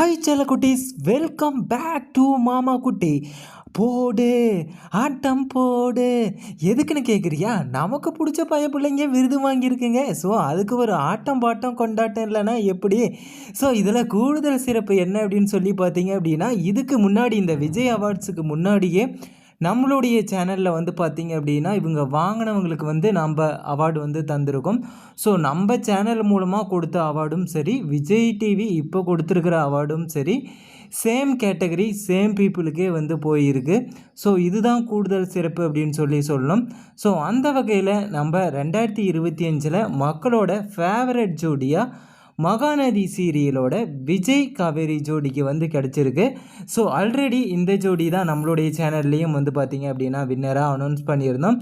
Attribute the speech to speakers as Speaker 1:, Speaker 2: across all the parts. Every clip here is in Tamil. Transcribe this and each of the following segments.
Speaker 1: ஹாய் செல்ல குட்டீஸ், வெல்கம் பேக் டு மாமா குட்டி. போடு ஆட்டம் போடு. எதுக்குன்னு கேட்குறியா? நமக்கு பிடிச்ச பிள்ளைங்க விருது வாங்கியிருக்குங்க. ஸோ அதுக்கு ஒரு ஆட்டம் பாட்டம் கொண்டாட்டம் இல்லைன்னா எப்படி? ஸோ இதில் கூடுதல் சிறப்பு என்ன அப்படின்னு சொல்லி பார்த்தீங்க அப்படின்னா, இதுக்கு முன்னாடி இந்த விஜய் அவார்ட்ஸுக்கு முன்னாடியே நம்மளுடைய சேனலில் வந்து பார்த்திங்க அப்படின்னா இவங்க வாங்கினவங்களுக்கு வந்து நம்ம அவார்டு வந்து தந்திருக்கோம். ஸோ நம்ம சேனல் மூலமாக கொடுத்த அவார்டும் சரி, விஜய் டிவி இப்போ கொடுத்துருக்கிற அவார்டும் சரி, சேம் கேட்டகரி சேம் பீப்புளுக்கே வந்து போயிருக்கு. ஸோ இதுதான் கூடுதல் சிறப்பு அப்படின்னு சொல்லணும். ஸோ அந்த வகையில் நம்ம 2025 மக்களோட ஃபேவரட் ஜோடியாக மகாநதி சீரியலோட விஜய் காவேரி ஜோடிக்கு வந்து கிடச்சிருக்கு. ஸோ ஆல்ரெடி இந்த ஜோடி தான் நம்மளுடைய சேனல்லையும் வந்து பார்த்திங்க அப்படின்னா வின்னராக அனௌன்ஸ் பண்ணியிருந்தோம்.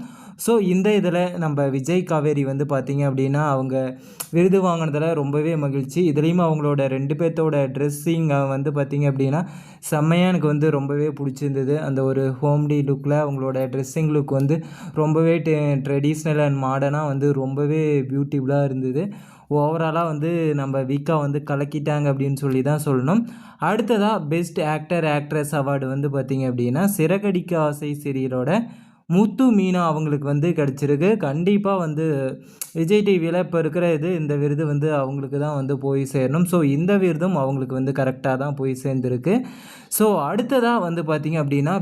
Speaker 1: ஸோ இந்த இதில் நம்ம விஜய் காவேரி வந்து பார்த்திங்க அப்படின்னா அவங்க விருது வாங்கினதில் ரொம்பவே மகிழ்ச்சி. இதுலேயும் அவங்களோட 2 பேர்த்தோட ட்ரெஸ்ஸிங் வந்து பார்த்திங்க அப்படின்னா செம்மையாக எனக்கு வந்து ரொம்பவே பிடிச்சிருந்தது. அந்த ஒரு ஹோம்லி லுக்கில் அவங்களோட ட்ரெஸ்ஸிங் லுக் வந்து ரொம்பவே ட்ரெடிஷ்னல் அண்ட் மாடர்னாக வந்து ரொம்பவே பியூட்டிஃபுல்லாக இருந்தது. ஓவராலாக வந்து நம்ம வீக்காக வந்து கலக்கிட்டாங்க அப்படின்னு சொல்லி தான் சொல்லணும். அடுத்ததாக பெஸ்ட் ஆக்டர் ஆக்ட்ரஸ் அவார்டு வந்து பார்த்திங்க அப்படின்னா சிறகடிக்க ஆசை சீரியலோட முத்து மீனா அவங்களுக்கு வந்து கிடச்சிருக்கு. கண்டிப்பாக வந்து விஜய் டிவியில் இப்போ இருக்கிற இந்த விருது வந்து அவங்களுக்கு தான் வந்து போய் சேரணும். ஸோ இந்த விருதும் அவங்களுக்கு வந்து கரெக்டாக தான் போய் சேர்ந்துருக்கு. ஸோ அடுத்ததாக வந்து பார்த்திங்க அப்படின்னா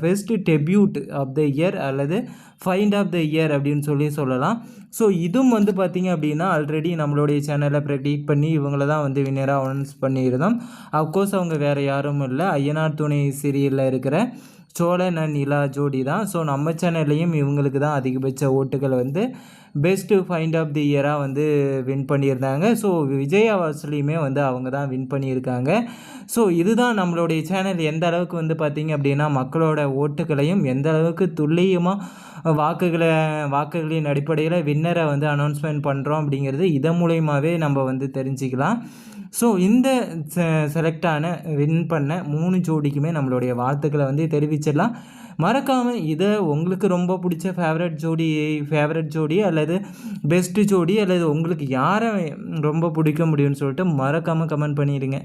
Speaker 1: best debut of the year அல்லது ஃபைண்ட் ஆஃப் த இயர் அப்படின்னு சொல்லலாம். ஸோ இதுவும் வந்து பார்த்திங்க அப்படின்னா ஆல்ரெடி நம்மளுடைய சேனலில் ப்ரெடிக்ட் பண்ணி இவங்கள தான் வந்து வின்னராக அனௌன்ஸ் பண்ணியிருந்தோம். அஃப்கோர்ஸ் அவங்க வேறு யாரும் இல்லை, ஐயனார் துணை சீரியலில் இருக்கிற சோழன் அண்ட் நிலா ஜோடி தான். ஸோ நம்ம சேனல்லையும் இவங்களுக்கு தான் அதிகபட்ச ஓட்டுகள் வந்து பெஸ்ட்டு ஃபைண்ட் ஆஃப் தி இயராக வந்து வின் பண்ணியிருந்தாங்க. ஸோ விஜய் அவார்ட்ஸ்லேயுமே வந்து அவங்க தான் வின் பண்ணியிருக்காங்க. ஸோ இதுதான் நம்மளுடைய சேனல் எந்த அளவுக்கு வந்து பார்த்திங்க அப்படின்னா மக்களோட ஓட்டுகளையும் எந்த அளவுக்கு துல்லியமாக வாக்குகளின் அடிப்படையில் வின்னரை வந்து அனௌன்ஸ்மெண்ட் பண்ணுறோம் அப்படிங்கிறது இதன் மூலயமாவே நம்ம வந்து தெரிஞ்சுக்கலாம். ஸோ இந்த செலக்டான வின் பண்ண 3 ஜோடிக்குமே நம்மளுடைய வாழ்த்துக்களை வந்து தெரிவிச்சிடலாம். மறக்காமல் இதை உங்களுக்கு ரொம்ப பிடிச்ச ஃபேவரட் ஜோடி அல்லது பெஸ்ட்டு ஜோடி அல்லது உங்களுக்கு யாரை ரொம்ப பிடிக்க முடியும்னு சொல்லிட்டு மறக்காமல் கமெண்ட் பண்ணிடுங்க.